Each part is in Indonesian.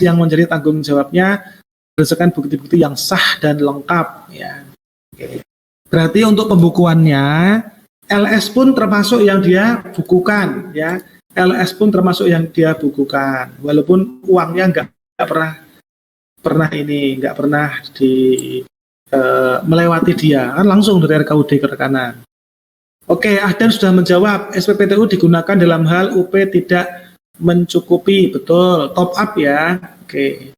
yang menjadi tanggung jawabnya berdasarkan bukti-bukti yang sah dan lengkap ya. Oke. Berarti untuk pembukuannya LS pun termasuk yang dia bukukan ya. LS pun termasuk yang dia bukukan walaupun uangnya nggak pernah melewati dia kan langsung dari RKUD ke rekanan. Oke, Ahdan sudah menjawab SPPTU digunakan dalam hal UP tidak mencukupi, betul, top up ya. Oke.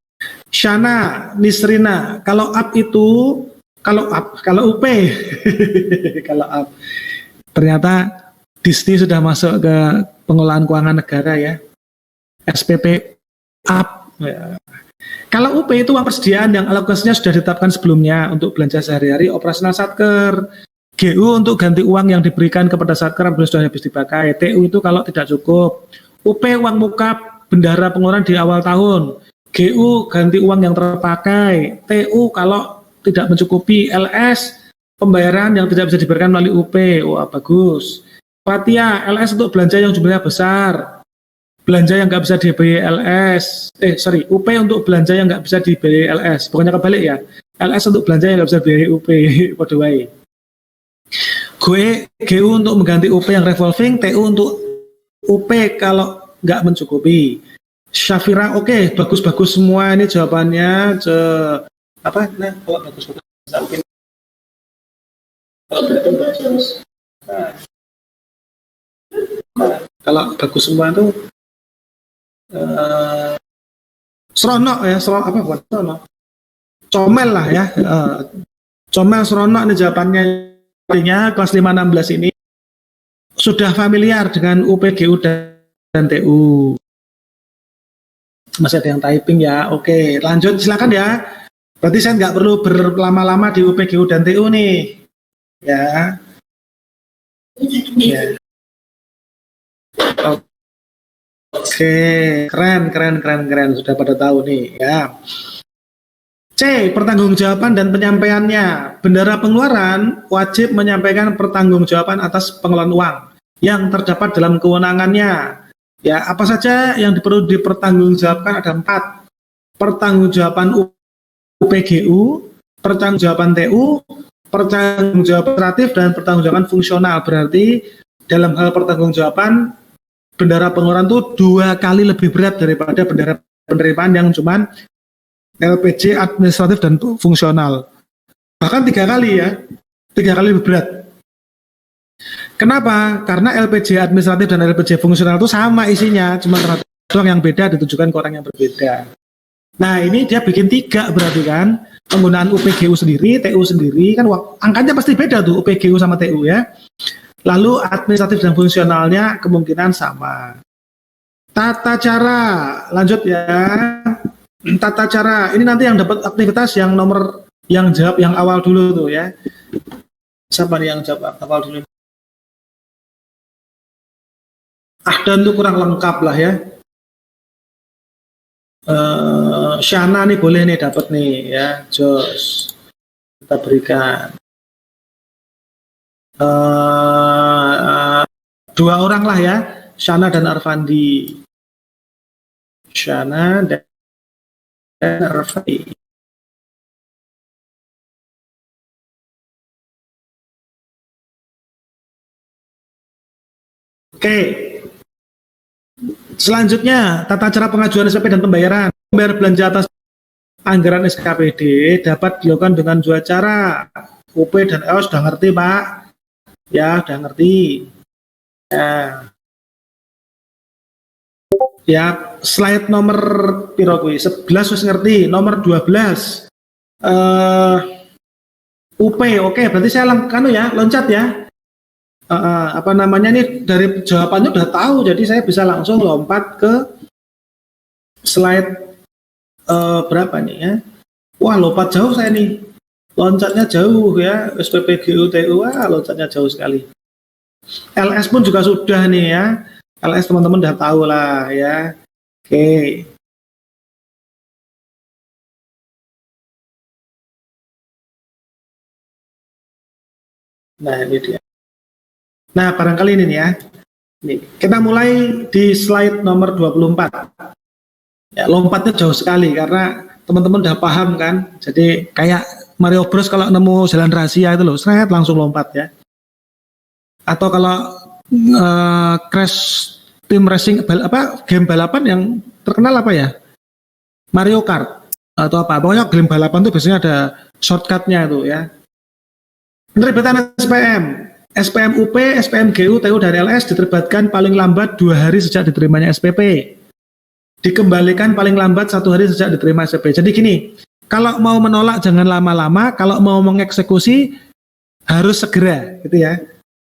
Shana, Nisrina, kalau UP kalau UP kalau UP ternyata Disney sudah masuk ke pengelolaan keuangan negara ya. SPP UP ya. Kalau UP itu uang persediaan yang alokasinya sudah ditetapkan sebelumnya untuk belanja sehari-hari operasional Satker. GU untuk ganti uang yang diberikan kepada Satker apabila sudah habis dipakai. TU itu kalau tidak cukup. UP uang mukap bendara pengeluaran di awal tahun. GU ganti uang yang terpakai. TU kalau tidak mencukupi. LS pembayaran yang tidak bisa diberikan melalui UP. Wah bagus. Fatia, LS untuk belanja yang jumlahnya besar. Belanja yang nggak bisa dibayar LS. UP untuk belanja yang nggak bisa dibayar LS. Pokoknya kebalik ya. LS untuk belanja yang nggak bisa dibayar UP. Waduh wae. GU untuk mengganti UP yang revolving, TU untuk UP kalau nggak mencukupi. Syafira, oke, bagus-bagus semua ini jawabannya. Kalau bagus-bagus. Kalau bagus semua itu seronok ya, comel lah ya, comel seronok nih jawabannya. Artinya kelas 5-16 ini sudah familiar dengan UP, GU dan TU. Masih ada yang typing ya. Oke, lanjut silakan ya. Berarti saya nggak perlu berlama-lama di UP, GU dan TU nih. Ya. Ya. Oke, keren. Sudah pada tahu nih ya. C. Pertanggungjawaban dan penyampaiannya. Bendara pengeluaran wajib menyampaikan pertanggungjawaban atas pengelolaan uang yang terdapat dalam kewenangannya. Ya, apa saja yang perlu dipertanggungjawabkan ada 4. Pertanggungjawaban UPGU, pertanggungjawaban TU, pertanggungjawaban administratif dan pertanggungjawaban fungsional. Berarti dalam hal pertanggungjawaban bendara pengeluaran itu 2 kali lebih berat daripada bendara penerimaan yang cuman LPJ administratif dan fungsional. Bahkan 3 kali ya, 3 kali lebih berat. Kenapa? Karena LPJ administratif dan LPJ fungsional itu sama isinya, cuma doang yang beda ditujukan ke orang yang berbeda. Nah ini dia bikin 3 berarti kan, penggunaan UPGU sendiri, TU sendiri, kan angkanya pasti beda tuh UPGU sama TU ya. Lalu administratif dan fungsionalnya kemungkinan sama. Tata cara, lanjut ya. Tata cara, ini nanti yang dapat aktivitas yang nomor, yang jawab yang awal dulu tuh ya. Siapa nih yang jawab awal dulu? Ahdan tuh kurang lengkap lah ya. Shana nih boleh nih dapat nih ya, Jos. Kita berikan. 2 orang lah ya, Shana dan Arfandi. Shana dan Arfandi. Oke. Selanjutnya, tata cara pengajuan SPP dan pembayaran. Membayar belanja atas anggaran SKPD dapat dilakukan dengan 2 cara. UP dan EOS sudah ngerti, Pak. Ya, sudah ngerti. Ya, slide nomor piro kuwi? 11 wis ngerti, nomor 12. UP, oke, berarti saya loncat ya. Apa namanya nih, dari jawabannya udah tahu, jadi saya bisa langsung lompat ke slide berapa nih ya. Wah, lompat jauh saya nih, loncatnya jauh ya. SPP, GU, TU, loncatnya jauh sekali. LS pun juga sudah nih ya, LS teman-teman udah tahu lah ya. Oke. Nah ini dia. Nah, barangkali ini nih ya. Nih, kita mulai di slide nomor 24. Ya, lompatnya jauh sekali karena teman-teman udah paham kan. Jadi kayak Mario Bros kalau nemu jalan rahasia itu loh, seret langsung lompat ya. Atau kalau Crash Team Racing game balapan yang terkenal apa ya? Mario Kart atau apa? Pokoknya game balapan tuh biasanya ada shortcutnya itu ya. Penerbitan SPM, SPM UP, SPM GU, TU, dan LS diterbitkan paling lambat 2 hari sejak diterimanya SPP. Dikembalikan paling lambat 1 hari sejak diterima SPP. Jadi gini, kalau mau menolak jangan lama-lama, kalau mau mengeksekusi harus segera, gitu ya.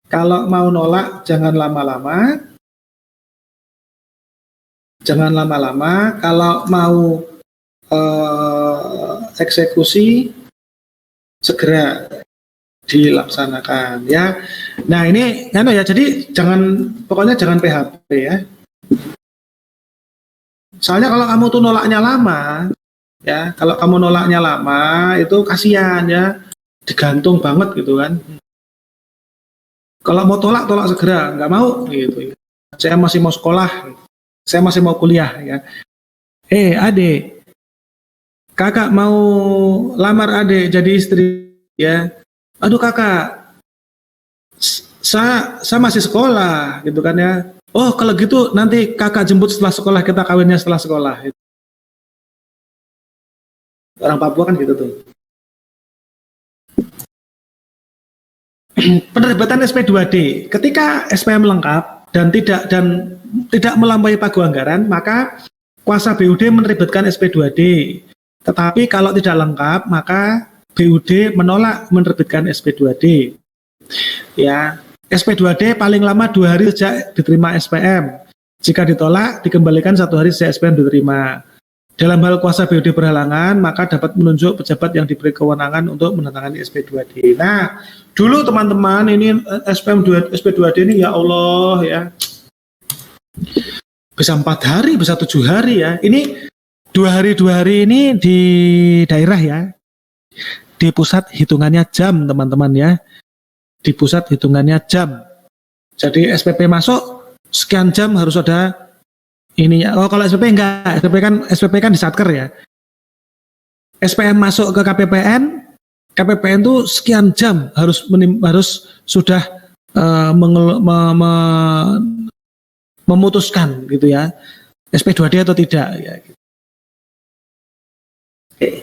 Kalau mau nolak jangan lama-lama, kalau mau eksekusi segera dilaksanakan ya. Nah ini ya, jadi pokoknya jangan PHP ya. Soalnya kalau kamu tuh nolaknya lama, ya kalau kamu nolaknya lama itu kasihan ya, digantung banget gitu kan. Kalau mau tolak segera, nggak mau gitu. Saya masih mau sekolah, saya masih mau kuliah ya. Adik, kakak mau lamar adik jadi istri ya. Aduh kakak, saya masih sekolah gitu kan ya. Oh kalau gitu nanti kakak jemput setelah sekolah, kita kawinnya setelah sekolah. Orang Papua kan gitu tuh. Penerbitan SP2D, ketika SPM lengkap dan tidak melampaui pagu anggaran, maka kuasa BUD menerbitkan SP2D. Tetapi kalau tidak lengkap, maka BUD menolak menerbitkan SP2D. Ya, SP2D paling lama 2 hari sejak diterima SPM. Jika ditolak, dikembalikan 1 hari sejak SPM diterima. Dalam hal kuasa BUD berhalangan, maka dapat menunjuk pejabat yang diberi kewenangan untuk menandatangani SP2D. Nah, dulu teman-teman ini SP2D ini ya Allah ya, bisa 4 hari, bisa 7 hari ya. Ini 2 hari ini di daerah ya. Di pusat hitungannya jam teman-teman ya. Di pusat hitungannya jam. Jadi SPP masuk sekian jam harus ada ininya. Oh kalau SPP enggak, SPP kan di Satker ya. SPM masuk ke KPPN tuh sekian jam harus sudah memutuskan gitu ya, SP2D atau tidak ya. Oke.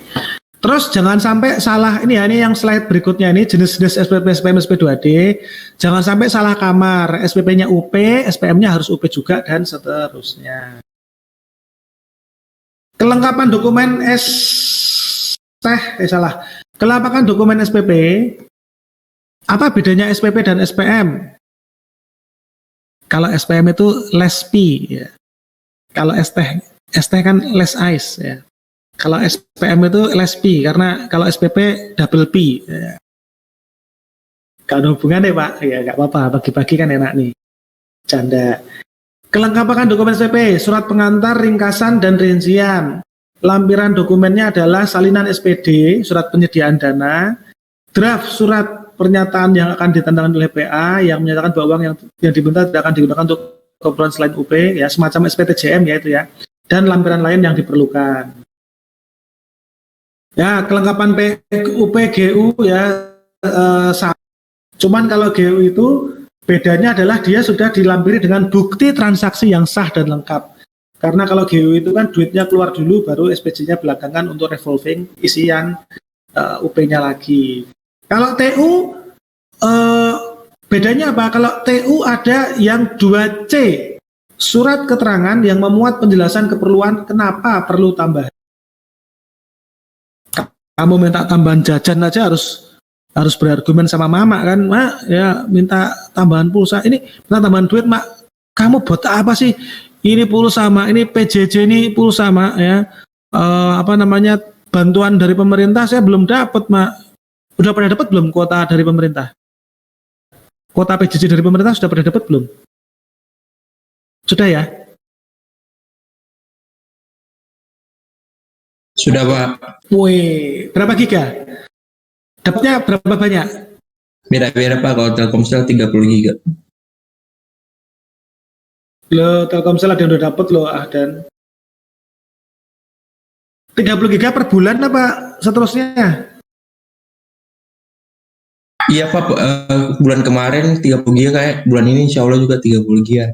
Terus jangan sampai salah ini yang slide berikutnya ini jenis-jenis SPM SP2D, jangan sampai salah kamar, SPP-nya UP, SPM-nya harus UP juga dan seterusnya. Kelengkapan dokumen kelengkapan dokumen SPP, apa bedanya SPP dan SPM? Kalau SPM itu less P ya. Kalau ST kan less ice ya. Kalau SPM itu less P, karena kalau SPP double P. Ya. Kalau hubungan deh Pak, ya nggak apa-apa, bagi-bagi kan enak nih. Canda. Kelengkapan dokumen SPP, surat pengantar, ringkasan, dan rincian. Lampiran dokumennya adalah salinan SPD, surat penyediaan dana, draft surat pernyataan yang akan ditantangkan oleh PA, yang menyatakan bahwa uang yang diminta tidak akan digunakan untuk keperluan selain UP, ya semacam SPTJM ya itu ya, dan lampiran lain yang diperlukan. Ya, kelengkapan UP GU ya cuman kalau GU itu bedanya adalah dia sudah dilampiri dengan bukti transaksi yang sah dan lengkap. Karena kalau GU itu kan duitnya keluar dulu baru SPJ-nya belakangan untuk revolving isian UP-nya lagi. Kalau TU bedanya apa? Kalau TU ada yang 2C, surat keterangan yang memuat penjelasan keperluan kenapa perlu tambahan. Kamu minta tambahan jajan aja harus berargumen sama mama kan, Mak ya minta tambahan pulsa, ini minta tambahan duit Mak, kamu buat apa sih? Ini pulsa Mak, ini PJJ ini pulsa Mak ya, bantuan dari pemerintah saya belum dapat Mak. Udah pernah dapat belum kuota dari pemerintah? Kuota PJJ dari pemerintah sudah pernah dapat belum? Sudah ya? Sudah Pak. Wih, berapa giga? Dapatnya berapa banyak? Beda-beda Pak, kalau Telkomsel 30 giga. Lo Telkomsel ada yang udah dapet loh dan 30 giga per bulan apa seterusnya? Iya Pak, bulan kemarin 30 giga, kayak bulan ini insya Allah juga 30 giga.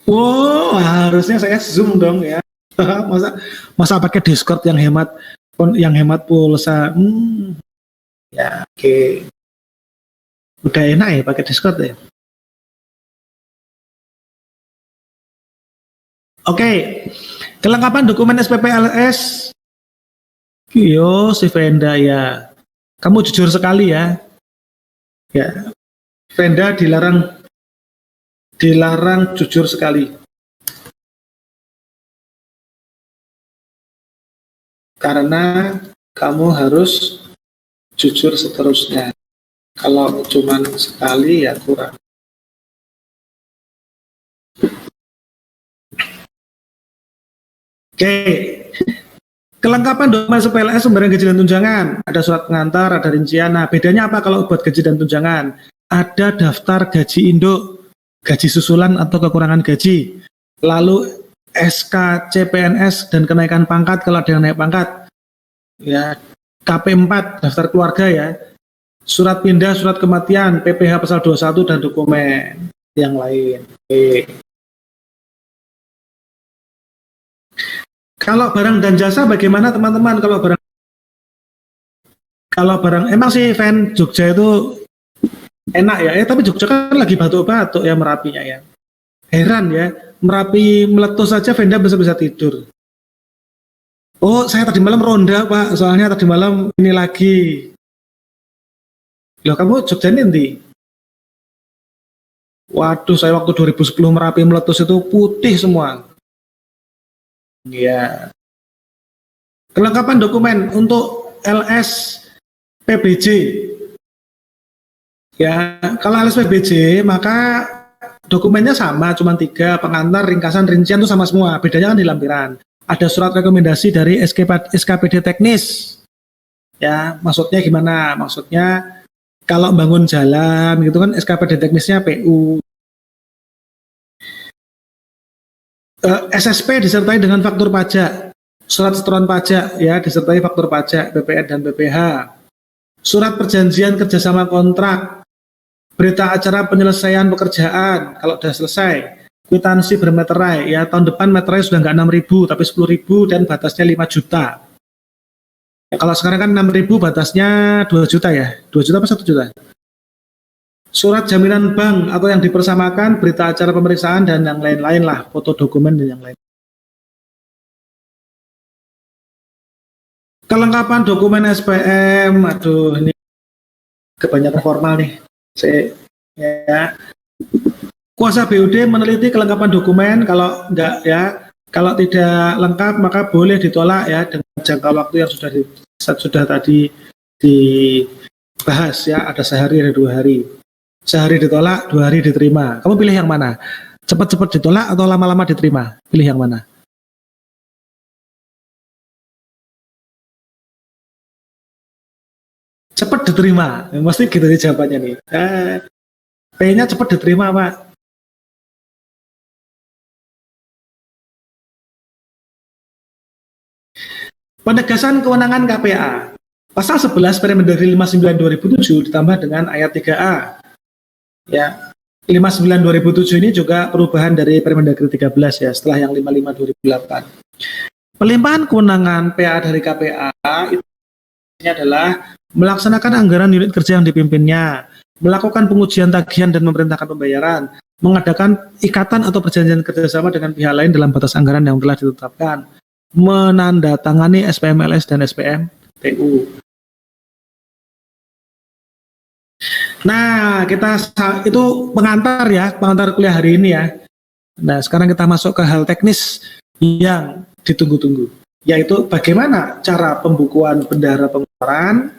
Wow, harusnya saya Zoom dong ya. masa pakai Discord yang hemat pulsa. Ya, oke. Udah enak ya pakai Discord ya. Oke. Kelengkapan dokumen SPP LS. Yo, si Venda ya. Kamu jujur sekali ya. Ya. Venda dilarang jujur sekali. Karena kamu harus jujur seterusnya. Kalau cuma sekali ya kurang. Oke. Kelengkapan dokumen SPLS sumberan gaji dan tunjangan. Ada surat pengantar, ada rincian. Nah, bedanya apa kalau buat gaji dan tunjangan? Ada daftar gaji induk, gaji susulan atau kekurangan gaji. Lalu SK CPNS dan kenaikan pangkat kalau ada yang naik pangkat. Ya, KP4 daftar keluarga ya. Surat pindah, surat kematian, PPh pasal 21 dan dokumen yang lain. Oke. Kalau barang dan jasa bagaimana teman-teman? Kalau barang emang sih fan Jogja itu enak ya. Tapi Jogja kan lagi batuk-batuk ya Merapinya ya. Heran ya, Merapi meletus saja Venda bisa tidur. Oh, saya tadi malam ronda Pak, soalnya tadi malam ini lagi. Loh, kamu Jogja nanti? Waduh, saya waktu 2010 Merapi meletus itu putih semua. Ya. Kelengkapan dokumen untuk LS PBJ. Ya, kalau LS PBJ maka dokumennya sama, cuma 3, pengantar, ringkasan, rincian itu sama semua. Bedanya kan di lampiran. Ada surat rekomendasi dari SKPD teknis. Ya, maksudnya gimana? Maksudnya kalau bangun jalan gitu kan SKPD teknisnya PU. SSP disertai dengan faktur pajak, surat setoran pajak ya disertai faktur pajak BPN dan BPH, surat perjanjian kerjasama kontrak, berita acara penyelesaian pekerjaan kalau sudah selesai, kwitansi bermeterai ya, tahun depan meterai sudah nggak 6.000 tapi 10.000 dan batasnya 5 juta. Ya, kalau sekarang kan 6.000 batasnya 2 juta ya, 2 juta apa 1 juta? Surat jaminan bank atau yang dipersamakan, berita acara pemeriksaan dan yang lain-lain lah, foto dokumen dan yang lain. Kelengkapan dokumen SPM, aduh ini kebanyakan formal nih. Ya. Kuasa BUD meneliti kelengkapan dokumen, kalau enggak ya, kalau tidak lengkap maka boleh ditolak ya dengan jangka waktu yang sudah tadi dibahas ya, ada sehari ada 2 hari. Sehari ditolak, 2 hari diterima. Kamu pilih yang mana? Cepat-cepat ditolak atau lama-lama diterima? Pilih yang mana? Cepat diterima. Mesti gitu nih jawabannya nih. Kayaknya cepat diterima, Pak. Penegasan kewenangan KPA. Pasal 11 Permendagri 59/2007 ditambah dengan ayat 3A. Ya, 59/2007 ini juga perubahan dari Permendagri 13 ya, setelah yang 55/2008. Pelimpahan kewenangan PA dari KPA itu adalah melaksanakan anggaran unit kerja yang dipimpinnya, melakukan pengujian tagihan dan memerintahkan pembayaran, mengadakan ikatan atau perjanjian kerjasama dengan pihak lain dalam batas anggaran yang telah ditetapkan, menandatangani SPMLS dan SPM PU. Nah, itu pengantar ya, pengantar kuliah hari ini ya. Nah, sekarang kita masuk ke hal teknis yang ditunggu-tunggu, yaitu bagaimana cara pembukuan bendahara pengeluaran.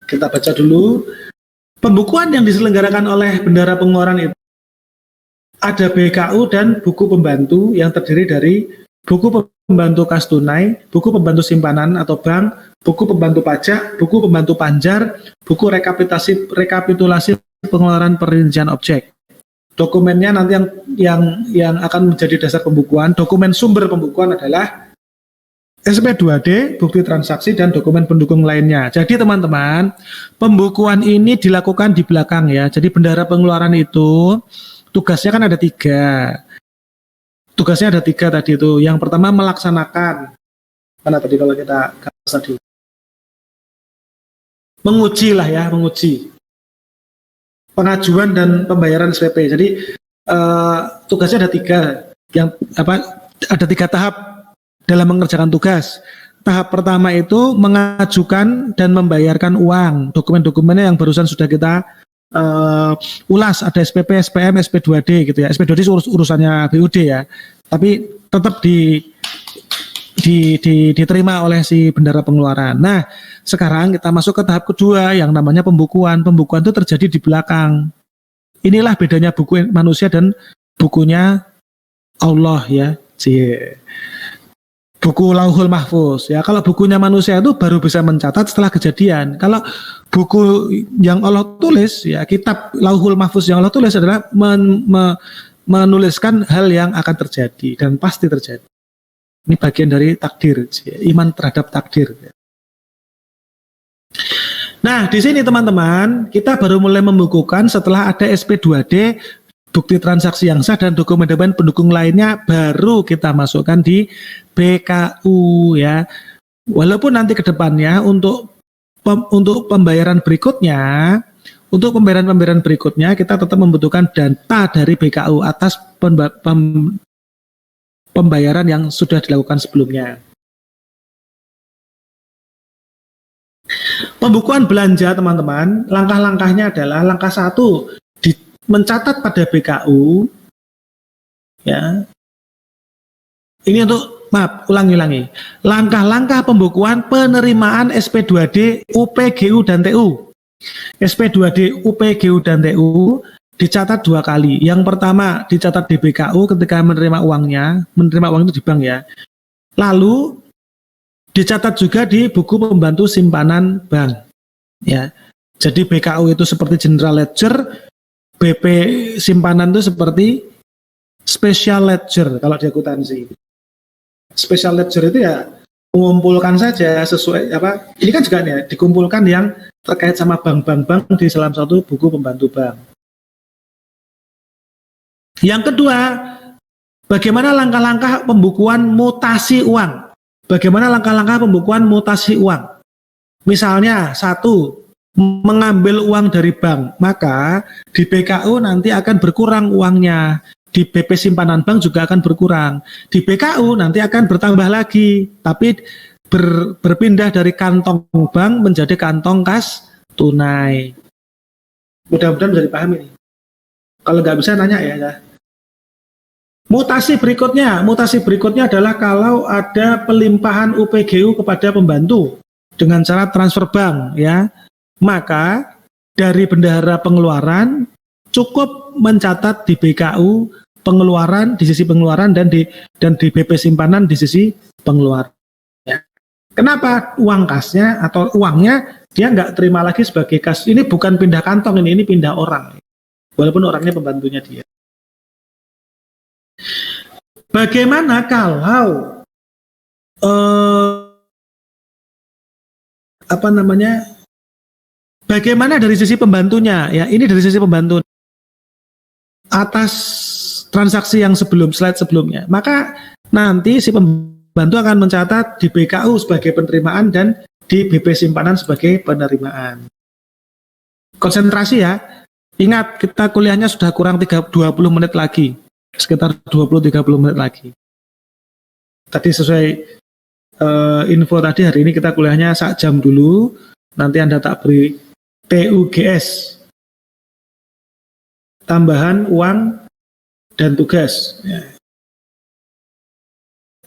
Kita baca dulu. Pembukuan yang diselenggarakan oleh bendahara pengeluaran itu ada BKU dan buku pembantu yang terdiri dari buku pembantu kas tunai, buku pembantu simpanan atau bank, buku pembantu pajak, buku pembantu panjar, buku rekapitulasi pengeluaran perincian objek. Dokumennya nanti yang akan menjadi dasar pembukuan, dokumen sumber pembukuan adalah SP2D, bukti transaksi, dan dokumen pendukung lainnya. Jadi teman-teman, pembukuan ini dilakukan di belakang ya. Jadi bendahara pengeluaran itu tugasnya kan ada 3. Tugasnya ada 3 tadi itu. Yang pertama melaksanakan. Mana tadi kalau kita tadi? Menguji lah ya, menguji. Pengajuan dan pembayaran SPP. Jadi tugasnya ada 3. Ada 3 tahap dalam mengerjakan tugas. Tahap pertama itu mengajukan dan membayarkan uang. Dokumen-dokumennya yang barusan sudah kita ulas. Ada SPP, SPM, SP2D gitu ya. SP2D urusannya BUD ya. Tapi tetap diterima oleh si bendahara pengeluaran. Nah, sekarang kita masuk ke tahap kedua yang namanya pembukuan. Pembukuan itu terjadi di belakang. Inilah bedanya buku manusia dan bukunya Allah ya. Buku Lauhul Mahfuz ya. Kalau bukunya manusia itu baru bisa mencatat setelah kejadian. Kalau buku yang Allah tulis ya, kitab Lauhul Mahfuz yang Allah tulis adalah menuliskan hal yang akan terjadi dan pasti terjadi. Ini bagian dari takdir, iman terhadap takdir. Nah, di sini teman-teman, kita baru mulai membukukan setelah ada SP2D, bukti transaksi yang sah dan dokumen-dokumen pendukung lainnya baru kita masukkan di BKU ya. Walaupun nanti ke depannya untuk pembayaran berikutnya, kita tetap membutuhkan data dari BKU atas pembayaran yang sudah dilakukan sebelumnya. Pembukuan belanja teman-teman, langkah-langkahnya adalah langkah 1, mencatat pada BKU ya. Ini untuk ulangi. Langkah-langkah pembukuan penerimaan SP2D, UPGU dan TU. SP2D, UPGU dan TU dicatat 2 kali. Yang pertama dicatat di BKU ketika menerima uang itu di bank ya. Lalu dicatat juga di buku pembantu simpanan bank ya. Jadi BKU itu seperti general ledger, BP simpanan itu seperti special ledger kalau di akuntansi. Special ledger itu ya mengumpulkan saja sesuai ini kan juga ya dikumpulkan yang terkait sama bank-bank di dalam satu buku pembantu bank. Yang kedua, bagaimana langkah-langkah pembukuan mutasi uang? Bagaimana langkah-langkah pembukuan mutasi uang? Misalnya 1, mengambil uang dari bank, maka di BKU nanti akan berkurang uangnya, di BP simpanan bank juga akan berkurang, di BKU nanti akan bertambah lagi, tapi berpindah dari kantong bank menjadi kantong kas tunai. Mudah-mudahan bisa dipahami nih. Kalau nggak bisa nanya ya. Mutasi berikutnya adalah kalau ada pelimpahan UPGU kepada pembantu dengan cara transfer bank ya. Maka dari bendahara pengeluaran cukup mencatat di BKU pengeluaran di sisi pengeluaran dan di BP simpanan di sisi pengeluaran. Ya. Kenapa uang kasnya atau uangnya dia nggak terima lagi sebagai kas? Ini bukan pindah kantong ini pindah orang. Walaupun orangnya pembantunya dia. Bagaimana kalau bagaimana dari sisi pembantunya ya, ini dari sisi pembantu atas transaksi yang slide sebelumnya, maka nanti si pembantu akan mencatat di BKU sebagai penerimaan dan di BP simpanan sebagai penerimaan. Konsentrasi ya, ingat kita kuliahnya sudah kurang 20 menit lagi, sekitar 20-30 menit lagi. Tadi sesuai info tadi, hari ini kita kuliahnya 1 jam dulu, nanti Anda tak beri TUGS, tambahan uang dan tugas.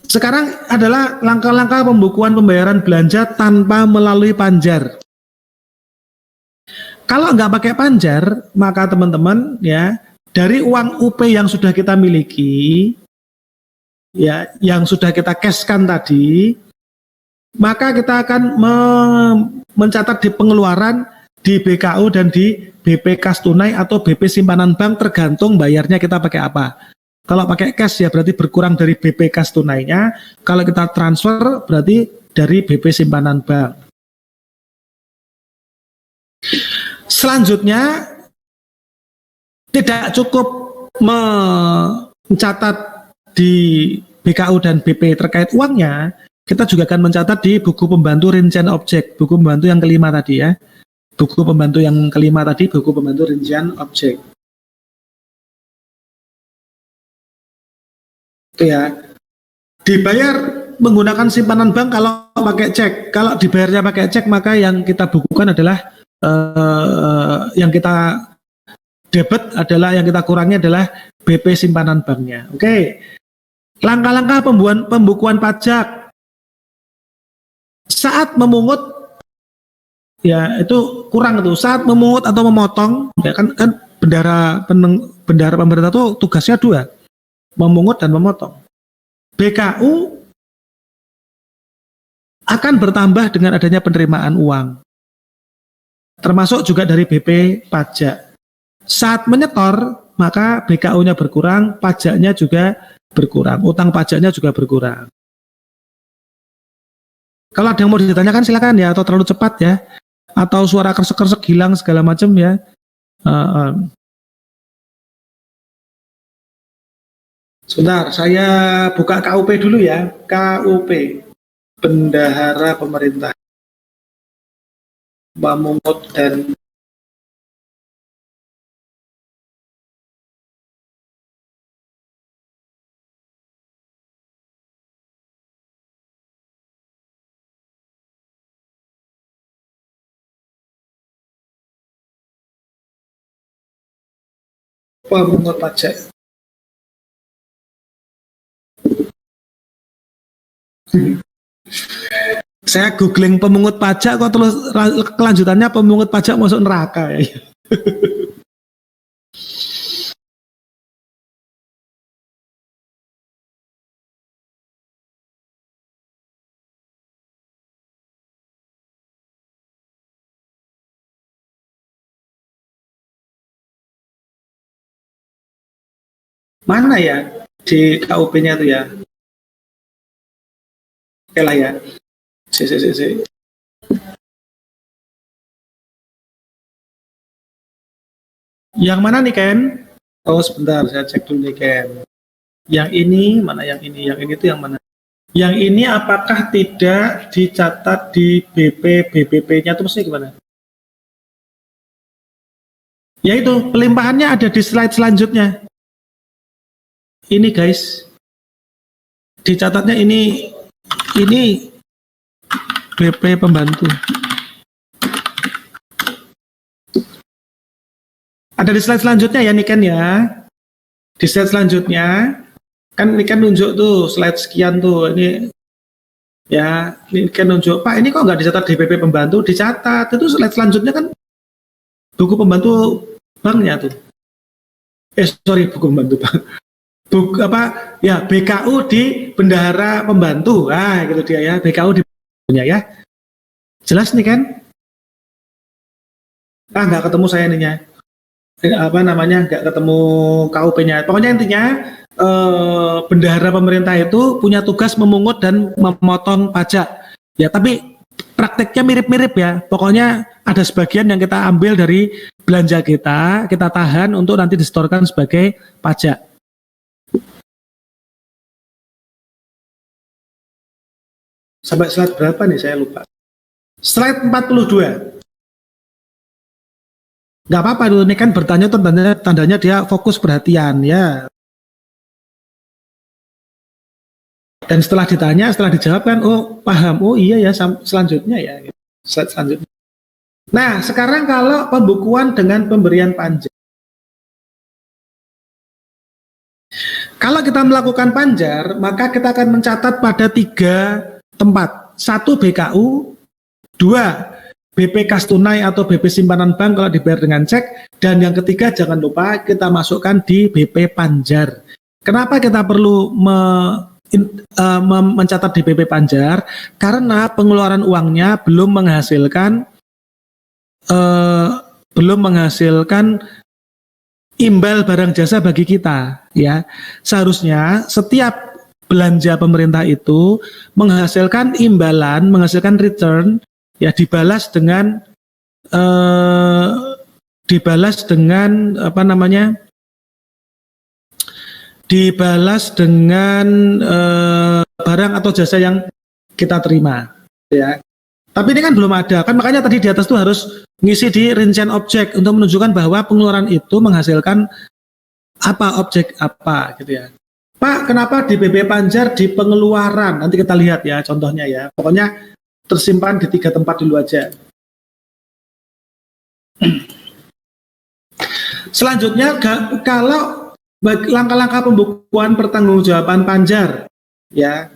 Sekarang adalah langkah-langkah pembukuan pembayaran belanja tanpa melalui panjar. Kalau nggak pakai panjar, maka teman-teman ya, dari uang UP yang sudah kita miliki, ya, yang sudah kita cashkan tadi, maka kita akan mencatat di pengeluaran di BKU dan di BP kas tunai atau BP simpanan bank tergantung bayarnya kita pakai apa. Kalau pakai cash ya berarti berkurang dari BP kas tunainya. Kalau kita transfer berarti dari BP simpanan bank. Selanjutnya, tidak cukup mencatat di BKU dan BP terkait uangnya, kita juga akan mencatat di buku pembantu rincian objek, buku pembantu yang kelima tadi ya. Buku pembantu yang kelima tadi, buku pembantu rincian objek. Itu ya. Dibayar menggunakan simpanan bank kalau pakai cek. Kalau dibayarnya pakai cek, maka yang kita bukukan adalah yang kita debit adalah, yang kita kurangi adalah BP simpanan banknya. Oke. Langkah-langkah pembukuan pajak saat memungut ya itu kurang itu. Saat memungut atau memotong ya kan bendahara pemerintah itu tugasnya dua, memungut dan memotong. BKU akan bertambah dengan adanya penerimaan uang, termasuk juga dari BP pajak. Saat menyetor, maka BKU-nya berkurang, pajaknya juga berkurang, utang pajaknya juga berkurang. Kalau ada yang mau ditanyakan silakan ya, atau terlalu cepat ya, atau suara kersek-kersek hilang segala macam ya. Sebentar, saya buka KUP dulu ya. KUP, Bendahara Pemerintah, memungut dan pemungut pajak. Saya googling pemungut pajak kok terus kelanjutannya pemungut pajak masuk neraka ya. Mana ya di KUP-nya itu ya? Oke lah ya. Si. Yang mana nih Ken? Oh sebentar, saya cek dulu nih Ken. Yang ini mana? Yang ini? Yang ini tuh yang mana? Yang ini apakah tidak dicatat di BPP-nya terus nih gimana? Ya itu pelimpahannya ada di slide selanjutnya. Ini guys, dicatatnya ini BP pembantu. Ada di slide selanjutnya ya Niken ya. Di slide selanjutnya kan Niken nunjuk tuh slide sekian tuh, ini ya Niken nunjuk Pak ini kok nggak dicatat di BP pembantu, dicatat itu slide selanjutnya kan buku pembantu banknya tuh. Sorry buku pembantu bank. Buku apa ya BKU di bendahara pembantu, gitu dia ya, BKU di punya ya, jelas nih kan? Nggak ketemu saya ininya, apa namanya, nggak ketemu KUP-nya. Pokoknya intinya bendahara pemerintah itu punya tugas memungut dan memotong pajak. Ya tapi prakteknya mirip-mirip ya. Pokoknya ada sebagian yang kita ambil dari belanja kita tahan untuk nanti disetorkan sebagai pajak. Sampai slide berapa nih saya lupa. Slide 42. Nggak apa-apa dulu, ini kan bertanya tandanya dia fokus perhatian ya. Dan setelah ditanya, setelah dijawab kan, oh paham, oh iya ya selanjutnya ya. Slide selanjutnya. Nah sekarang kalau pembukuan dengan pemberian panja. Kalau kita melakukan panjar, maka kita akan mencatat pada 3 tempat. 1 BKU, 2 BP kas tunai atau BP simpanan bank kalau dibayar dengan cek, dan yang ketiga jangan lupa kita masukkan di BP panjar. Kenapa kita perlu mencatat di BP panjar? Karena pengeluaran uangnya belum menghasilkan imbal barang jasa bagi kita, ya. Seharusnya setiap belanja pemerintah itu menghasilkan imbalan, menghasilkan return, ya, eh, dibalas dengan apa namanya? Dibalas dengan barang atau jasa yang kita terima, ya. Tapi ini kan belum ada, kan makanya tadi di atas tuh harus ngisi di rincian objek untuk menunjukkan bahwa pengeluaran itu menghasilkan apa, objek apa, gitu ya. Pak, kenapa di BB Panjar di pengeluaran? Nanti kita lihat ya contohnya ya. Pokoknya tersimpan di 3 tempat dulu aja. Selanjutnya, kalau langkah-langkah pembukuan pertanggungjawaban Panjar, ya,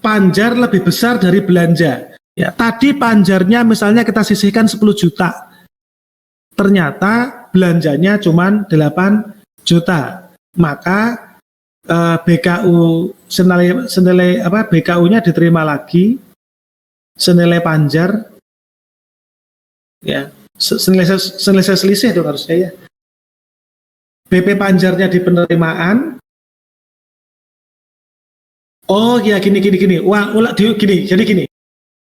Panjar lebih besar dari belanja. Ya, tadi Panjarnya misalnya kita sisihkan 10 juta. Ternyata belanjanya cuma 8 juta. Maka BKU senilai apa, BKU-nya diterima lagi senilai Panjar, ya, senilai selisih itu harusnya ya. BP Panjarnya di penerimaan. Oh ya, gini. Jadi gini.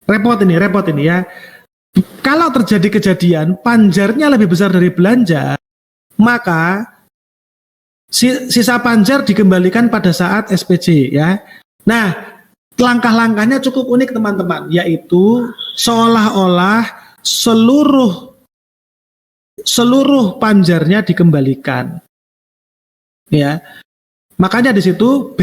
Repot ini ya. Kalau terjadi kejadian Panjarnya lebih besar dari belanja, maka sisa Panjar dikembalikan pada saat SPJ, ya. Nah, langkah-langkahnya cukup unik teman-teman, yaitu seolah-olah seluruh Panjarnya dikembalikan, ya. Makanya di situ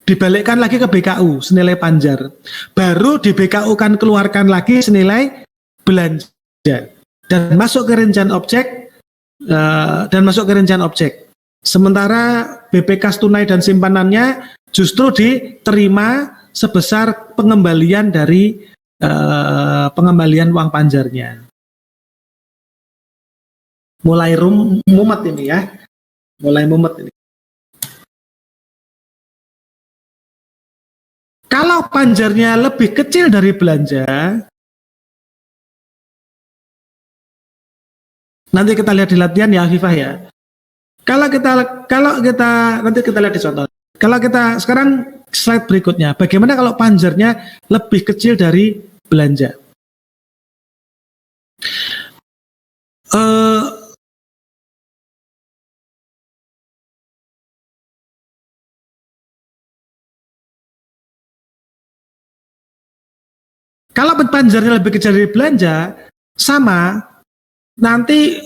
dibalikkan lagi ke BKU senilai Panjar, baru di BKU kan keluarkan lagi senilai belanja dan masuk ke rincian objek, sementara BP kas tunai dan simpanannya justru diterima sebesar pengembalian dari pengembalian uang Panjarnya. Mulai mumet ini ya, ini. Kalau Panjarnya lebih kecil dari belanja, nanti kita lihat di latihan ya Afifah ya. Kalau kita nanti kita lihat di contoh. Kalau kita sekarang slide berikutnya, bagaimana kalau Panjarnya lebih kecil dari belanja? Kalau Panjarnya lebih kecil dari belanja, sama, nanti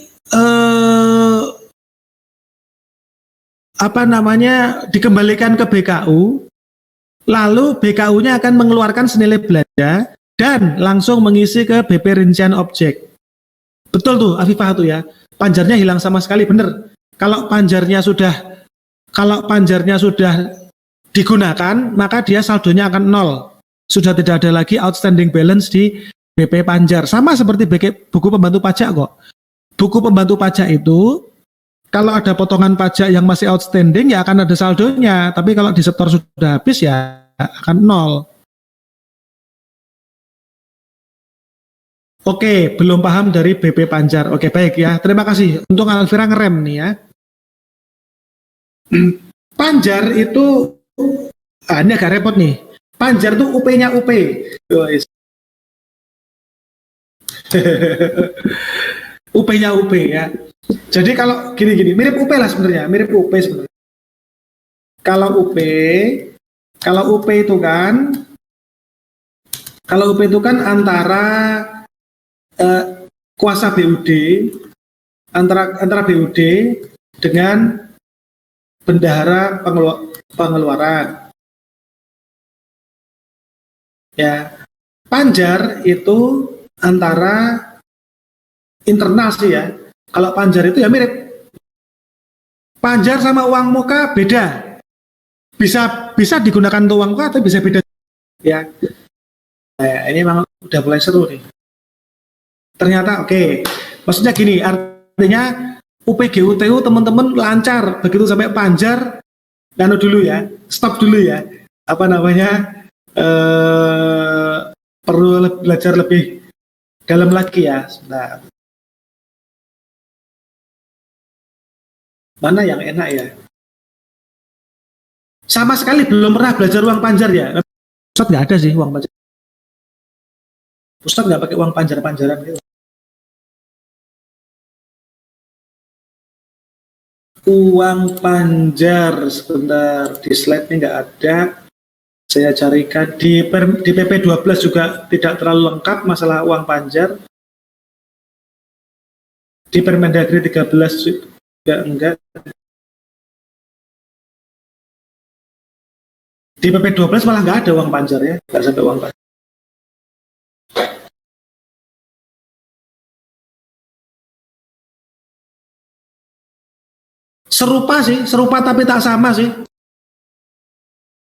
dikembalikan ke BKU, lalu BKU-nya akan mengeluarkan senilai belanja dan langsung mengisi ke BP rincian objek. Betul tuh Afifah tuh ya, Panjarnya hilang sama sekali, bener. Kalau Panjarnya sudah digunakan, maka dia saldonya akan 0. Sudah tidak ada lagi outstanding balance di BP Panjar. Sama seperti buku pembantu pajak kok. Buku pembantu pajak itu, kalau ada potongan pajak yang masih outstanding, ya akan ada saldonya. Tapi kalau di setor sudah habis, ya akan 0. Oke, belum paham dari BP Panjar. Oke, baik ya. Terima kasih. Untuk Alvira ngerem nih ya. Panjar itu, ini agak repot nih. Panjar tuh UP-nya UP. UP-nya UP ya. Jadi kalau gini mirip UP lah sebenarnya, mirip UP sebenarnya. Kalau UP itu kan antara kuasa BUD, antara BUD dengan bendahara pengeluaran. Ya, Panjar itu antara internal sih ya. Kalau Panjar itu ya mirip. Panjar sama uang muka beda. Bisa digunakan untuk uang muka atau bisa beda. Ya. Nah, ini memang udah mulai seru nih. Ternyata oke. Maksudnya gini, artinya UPGUTU teman-teman lancar. Begitu sampai Panjar, dulu ya. Stop dulu ya. Perlu belajar lebih dalam lagi ya. Sebentar. Mana yang enak ya? Sama sekali belum pernah belajar uang panjar ya? Ustadz nggak ada sih uang panjar. Ustadz nggak pakai uang panjar-panjaran gitu. Uang panjar, sebentar, di slide ini nggak ada. Saya carikan di PP 12 juga tidak terlalu lengkap masalah uang panjar. Di Permendagri 13 juga enggak. Di PP 12 malah nggak ada uang panjar ya, nggak sampai uang panjar. Serupa sih, serupa tapi tak sama sih.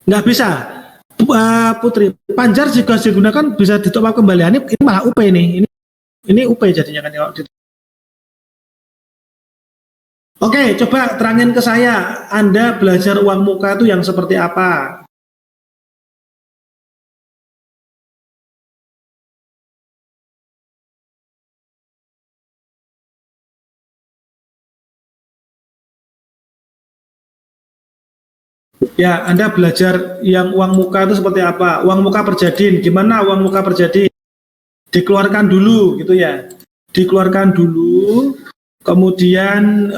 Nggak bisa. Putri, panjar jika digunakan bisa ditopap kembali. Ini malah UP nih. Ini UP jadinya kan. Oke, coba terangin ke saya. Anda belajar uang muka itu yang seperti apa? Ya, Anda belajar yang uang muka itu seperti apa? Uang muka perjadin, gimana uang muka perjadin? Dikeluarkan dulu gitu ya. Dikeluarkan dulu, kemudian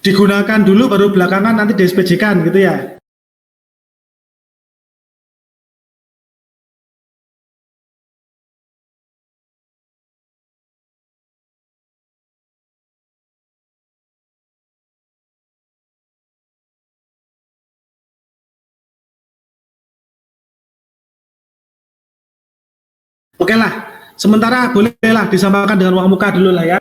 digunakan dulu baru belakangan nanti di-SPJ-kan gitu ya. Oke lah, sementara bolehlah disamakan dengan uang muka dulu lah ya.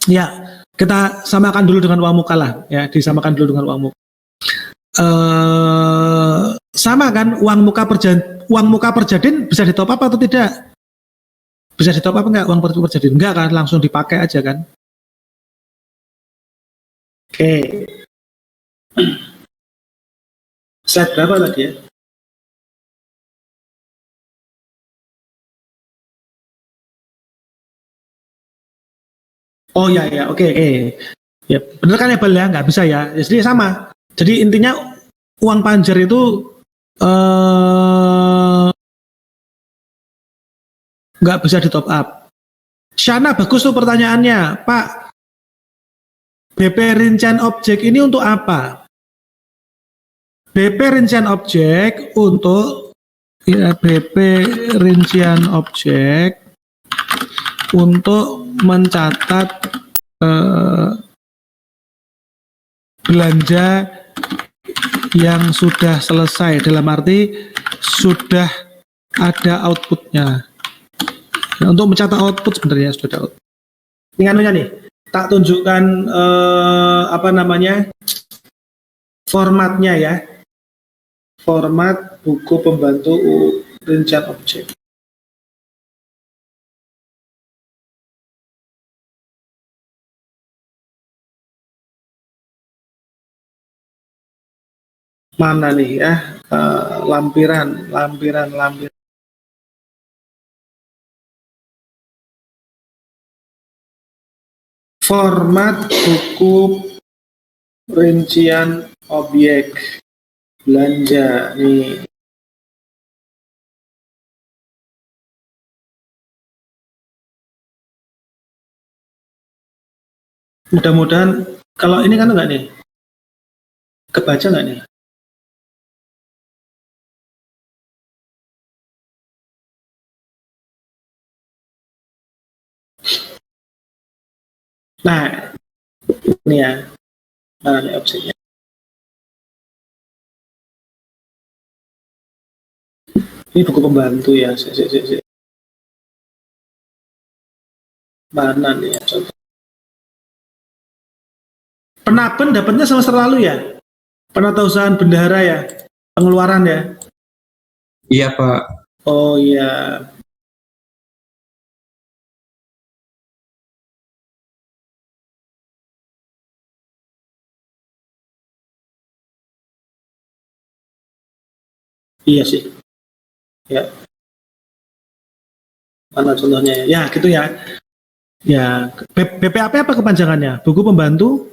Ya, kita samakan dulu dengan uang muka lah, ya disamakan dulu dengan uang muka. Sama kan uang muka perjadin bisa ditop up atau tidak? Bisa ditop up enggak uang perjadin? Enggak kan, langsung dipakai aja kan? Oke. Slide berapa tadi ya? Oh ya ya, oke oke. Ya, bener kan ya Bel ya, nggak bisa ya. Jadi sama. Jadi intinya uang panjar itu nggak bisa di top up. Shana bagus tuh pertanyaannya, Pak. BP rincian objek ini untuk apa? BP rincian objek untuk ya, BP rincian objek untuk mencatat belanja yang sudah selesai, dalam arti sudah ada outputnya. Nah, untuk mencatat output sebenarnya sudah ada output. Ini anunya nih, tak tunjukkan apa namanya formatnya ya, format buku pembantu rincian objek. Mana nih ya, lampiran. Format buku rincian objek belanja nih. Mudah-mudahan kalau ini kan enggak nih, kebaca enggak nih? Nah, ini ya, mana nih objeknya? Ini buku pembantu ya, mana nih ya, coba. Penapen dapatnya semester lalu ya? Penatausahaan bendahara ya? Pengeluaran ya? Iya Pak. Oh iya. Iya sih. Ya. Mana contohnya? Ya, gitu ya. Ya, BPAP apa kepanjangannya? Buku pembantu?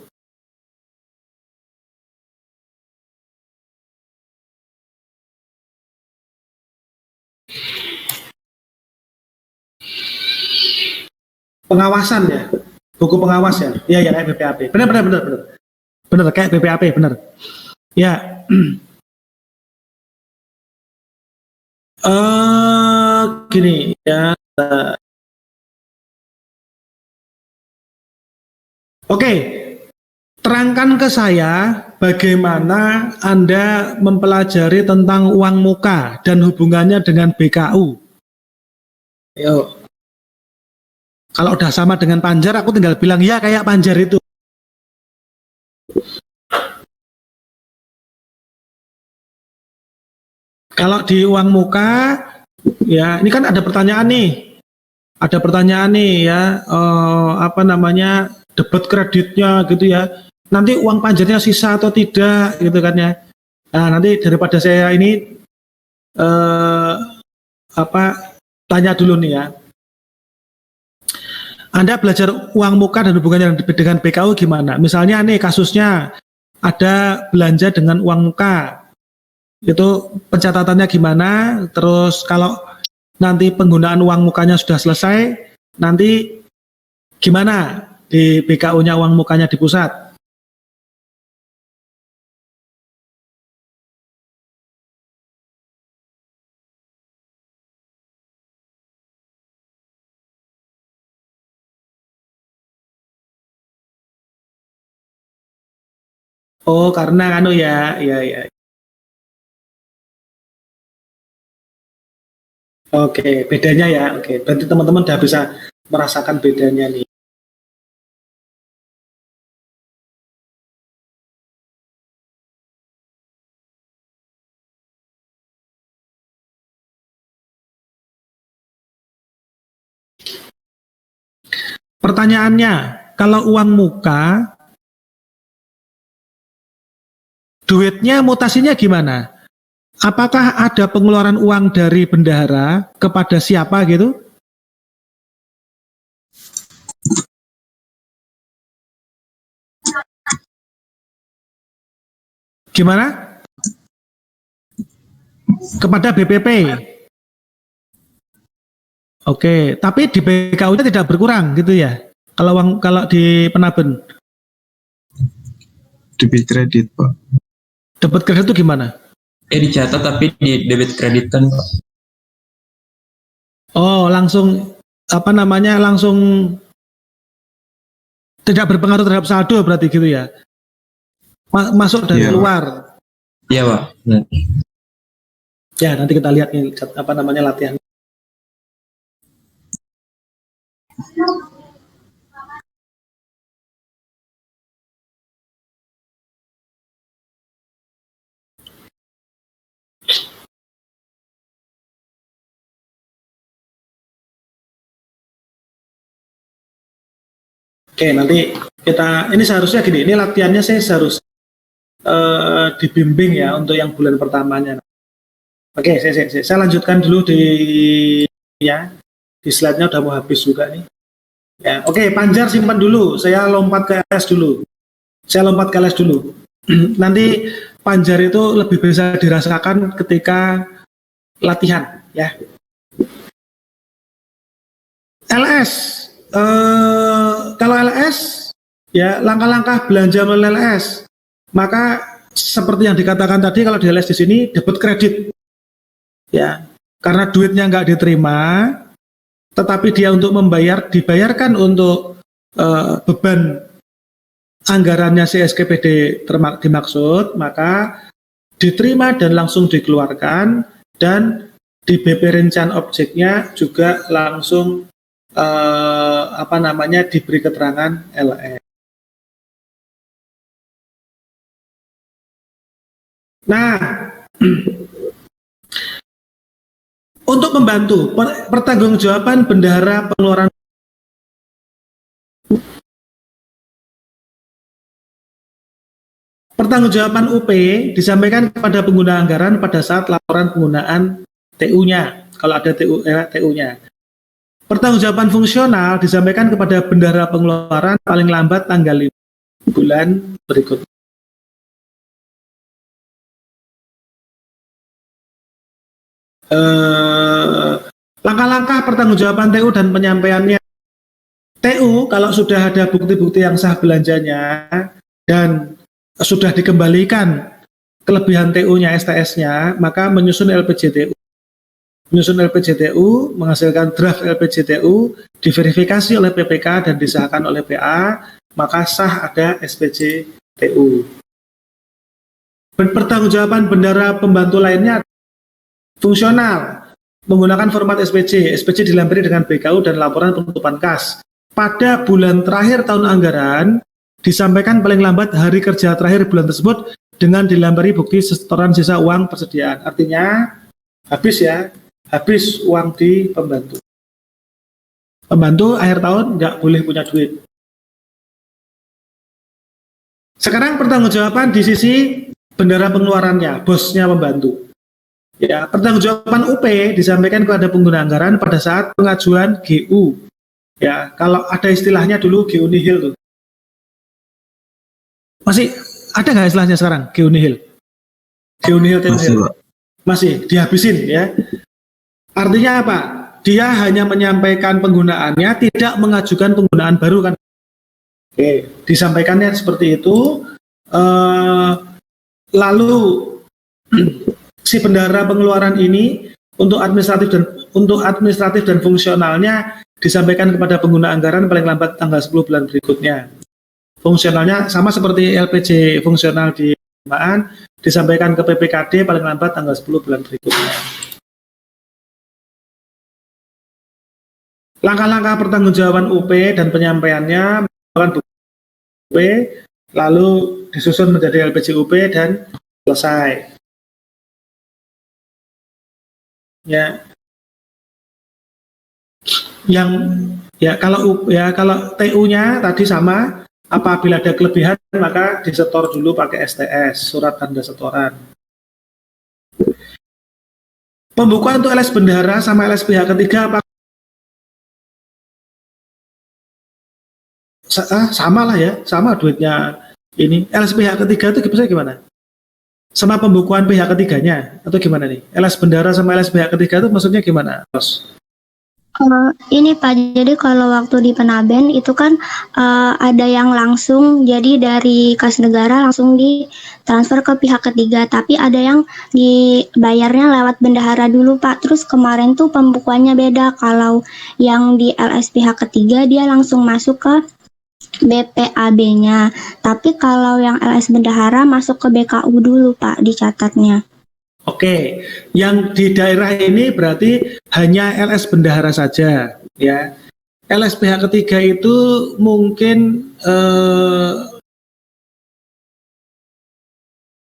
Pengawasan ya, buku pengawas ya. Iya ya, kayak BPAP. Benar benar benar benar. Benar kayak BPAP benar. Ya. Gini ya. Oke, terangkan ke saya bagaimana Anda mempelajari tentang uang muka dan hubungannya dengan BKU. Yuk. Kalau udah sama dengan panjar, aku tinggal bilang ya kayak panjar itu. Kalau di uang muka, ya ini kan ada pertanyaan nih. Ada pertanyaan nih ya, apa namanya, debit kreditnya gitu ya. Nanti uang panjarnya sisa atau tidak gitu kan ya. Nah, nanti daripada saya ini tanya dulu nih ya. Anda belajar uang muka dan hubungannya dengan BKU gimana? Misalnya nih kasusnya ada belanja dengan uang muka. Itu pencatatannya gimana? Terus kalau nanti penggunaan uang mukanya sudah selesai, nanti gimana di BKU-nya uang mukanya di pusat? Oh, karena anu ya, ya, ya. Oke, bedanya ya. Oke, berarti teman-teman udah bisa merasakan bedanya nih. Pertanyaannya, kalau uang muka, duitnya mutasinya gimana? Apakah ada pengeluaran uang dari bendahara kepada siapa gitu? Gimana? Kepada BPP. Oke, tapi di BKU-nya tidak berkurang gitu ya? Kalau di Penaben. Debit kredit, Pak. Debit kredit itu gimana? Dicatat tapi di debit kreditkan, Pak. Oh, langsung apa namanya? Langsung tidak berpengaruh terhadap saldo berarti gitu ya? Masuk dan keluar. Iya, Pak. Nah. Ya, nanti kita lihat nih apa namanya latihan. Oke, nanti ini seharusnya gini, ini latihannya saya harus dibimbing ya untuk yang bulan pertamanya. Oke, saya lanjutkan dulu di slide-nya udah mau habis juga nih. Ya, oke, panjar simpan dulu. Saya lompat ke LS dulu. Nanti panjar itu lebih bisa dirasakan ketika latihan, ya. LS, kalau LS, ya langkah-langkah belanja melalui LS, maka seperti yang dikatakan tadi kalau di LS di sini debit kredit, ya, karena duitnya nggak diterima, tetapi dia untuk dibayarkan untuk beban anggarannya si SKPD dimaksud, maka diterima dan langsung dikeluarkan, dan di BP rencan objeknya juga langsung diberi keterangan LS. Nah, untuk membantu pertanggungjawaban bendahara pengeluaran pertanggungjawaban UP disampaikan kepada pengguna anggaran pada saat laporan penggunaan TU-nya, kalau ada TU-nya. Pertanggungjawaban fungsional disampaikan kepada bendahara pengeluaran paling lambat tanggal 5 bulan berikutnya. Langkah-langkah pertanggungjawaban TU dan penyampaiannya. TU kalau sudah ada bukti-bukti yang sah belanjanya dan sudah dikembalikan kelebihan TU-nya, STS-nya, maka menyusun LPJTU. Menyusun LPJTU, menghasilkan draft LPJTU, diverifikasi oleh PPK dan disahkan oleh PA, maka sah ada SPJTU. Pertanggungjawaban bendahara pembantu lainnya fungsional, menggunakan format SPJ. SPJ dilampiri dengan BKU dan laporan penutupan kas. Pada bulan terakhir tahun anggaran, disampaikan paling lambat hari kerja terakhir bulan tersebut dengan dilampiri bukti setoran sisa uang persediaan. Artinya, habis uang di pembantu. Pembantu akhir tahun nggak boleh punya duit. Sekarang pertanggungjawaban di sisi bendahara pengeluarannya, bosnya pembantu. Ya, pertanggungjawaban UP disampaikan kepada pengguna anggaran pada saat pengajuan GU. Ya, kalau ada istilahnya dulu GU nihil tuh. Masih ada nggak istilahnya sekarang GU nihil? GU nihil masih dihabisin ya. Artinya apa? Dia hanya menyampaikan penggunaannya, tidak mengajukan penggunaan baru kan? Oke, disampaikannya seperti itu. Lalu si bendahara pengeluaran ini untuk administratif dan fungsionalnya disampaikan kepada pengguna anggaran paling lambat tanggal 10 bulan berikutnya. Fungsionalnya sama seperti LPJ fungsional di penerimaan, disampaikan ke PPKD paling lambat tanggal 10 bulan berikutnya. Langkah-langkah pertanggungjawaban UP dan penyampaiannya menggunakan UP, lalu disusun menjadi LPJ UP dan selesai. Ya, kalau TU-nya tadi sama, apabila ada kelebihan maka disetor dulu pakai STS, surat tanda setoran. Pembukuan untuk LS bendahara sama LS pihak ketiga apa? Sama lah ya, sama duitnya ini. LS pihak ketiga itu bisa gimana? Sama pembukuan pihak ketiganya atau gimana nih? LS bendahara sama LS pihak ketiga itu maksudnya gimana, Bos? Ini Pak, jadi kalau waktu di Penaben itu kan ada yang langsung, jadi dari kas negara langsung ditransfer ke pihak ketiga, tapi ada yang dibayarnya lewat bendahara dulu Pak. Terus kemarin tuh pembukuannya beda, kalau yang di LS pihak ketiga dia langsung masuk ke BPAB-nya, tapi kalau yang LS bendahara masuk ke BKU dulu Pak dicatatnya. Oke, yang di daerah ini berarti hanya LS bendahara saja, ya. LS pihak ketiga itu mungkin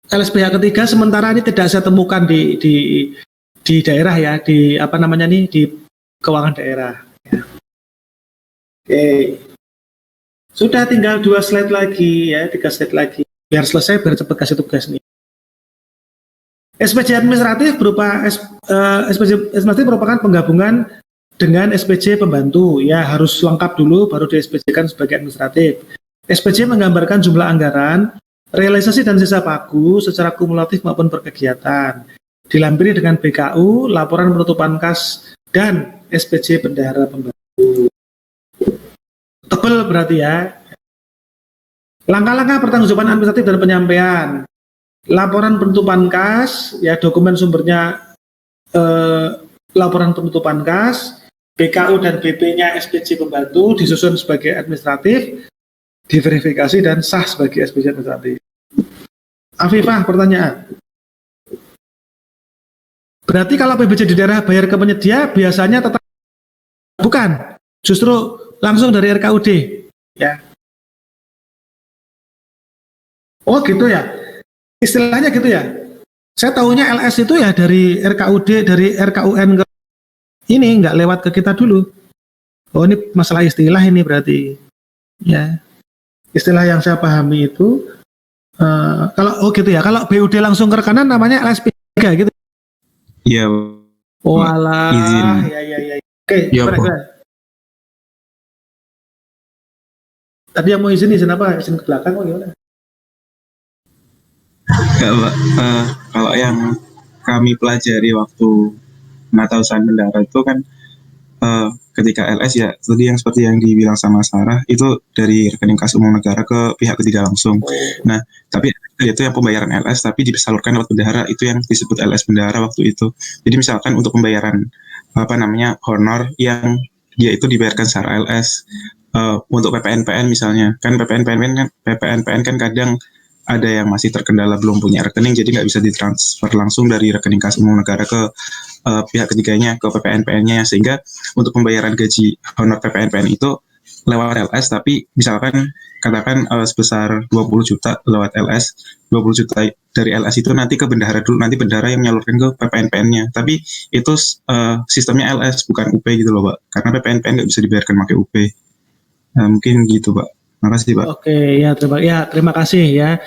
LS pihak ketiga sementara ini tidak saya temukan di daerah ya, di apa namanya nih, di keuangan daerah. Ya. Oke, sudah tinggal 2 slide lagi ya, 3 slide lagi, biar selesai biar cepat kasih tugas nih. SPJ administratif SPJ administratif merupakan penggabungan dengan SPJ pembantu, ya harus lengkap dulu baru di SPJ-kan sebagai administratif. SPJ menggambarkan jumlah anggaran, realisasi dan sisa pagu secara kumulatif maupun per kegiatan. Dilampiri dengan BKU, laporan penutupan kas dan SPJ bendahara pembantu. Tebel berarti ya. Langkah-langkah pertanggungjawaban administratif dan penyampaian. Laporan penutupan kas, ya dokumen sumbernya laporan penutupan kas, BKU dan BP-nya SPJ pembantu disusun sebagai administratif, diverifikasi dan sah sebagai SPJ administratif. Afifah, pertanyaan. Berarti kalau PBJ di daerah bayar ke penyedia biasanya tetap bukan, justru langsung dari RKUD, ya. Oh gitu ya. Istilahnya gitu ya. Saya tahunya LS itu ya dari RKUD, dari RKUN ke ini, nggak lewat ke kita dulu. Oh ini masalah istilah ini berarti. Ya, istilah yang saya pahami itu kalau gitu ya. Kalau BUD langsung ke rekanan namanya LS3 gitu. Iya. Oh alah. Izin. Ya. Oke, Ya, gimana? Tadi yang mau izin apa? Izin ke belakang kok gimana? Enggak, Pak. Kalau yang kami pelajari waktu mata usaha bendara itu kan ketika LS ya, tadi yang seperti yang dibilang sama Sarah, itu dari rekening kas umum negara ke pihak ketiga langsung. Nah, tapi itu yang pembayaran LS, tapi disalurkan lewat bendahara, itu yang disebut LS bendahara waktu itu. Jadi misalkan untuk pembayaran honor yang dia itu dibayarkan secara LS, untuk PPNPN misalnya, kan PPNPN kan kadang ada yang masih terkendala belum punya rekening, jadi nggak bisa ditransfer langsung dari rekening kas umum negara ke pihak ketiganya, ke PPNPN-nya, sehingga untuk pembayaran gaji honor PPNPN itu lewat LS, tapi misalkan katakan sebesar 20 juta lewat LS, 20 juta dari LS itu nanti ke bendahara dulu, nanti bendahara yang menyalurkan ke PPNPN-nya, tapi itu sistemnya LS bukan UP gitu loh Pak, karena PPNPN nggak bisa dibayarkan pakai UP. Nah, mungkin gitu Pak. Makasih Pak. Oke, terima kasih ya.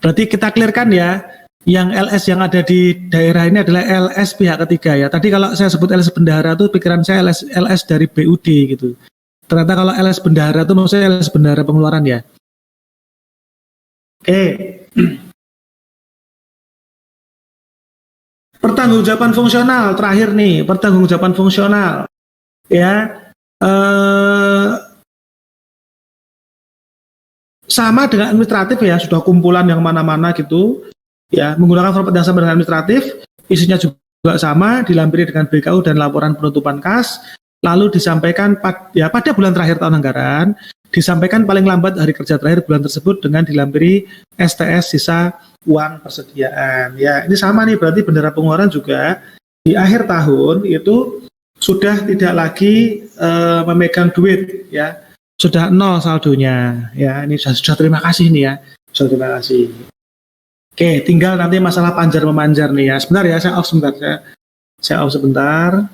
Berarti kita clearkan ya, yang LS yang ada di daerah ini adalah LS pihak ketiga ya. Tadi kalau saya sebut LS bendahara itu pikiran saya LS dari BUD gitu. Ternyata kalau LS bendahara itu maksudnya LS bendahara pengeluaran ya. Oke. Pertanggungjawaban fungsional terakhir nih, pertanggungjawaban fungsional ya. Sama dengan administratif ya, sudah kumpulan yang mana-mana gitu ya, menggunakan format yang sama dengan administratif, isinya juga sama, dilampiri dengan BKU dan laporan penutupan kas, lalu disampaikan pada bulan terakhir tahun anggaran, disampaikan paling lambat hari kerja terakhir bulan tersebut dengan dilampiri STS sisa uang persediaan. Ya, ini sama nih, berarti bendera pengeluaran juga di akhir tahun itu sudah tidak lagi memegang duit ya. Sudah nol saldonya ya, ini sudah terima kasih nih ya, sudah terima kasih. Oke, tinggal nanti masalah panjar memanjar nih ya. Sebentar ya, saya off sebentar.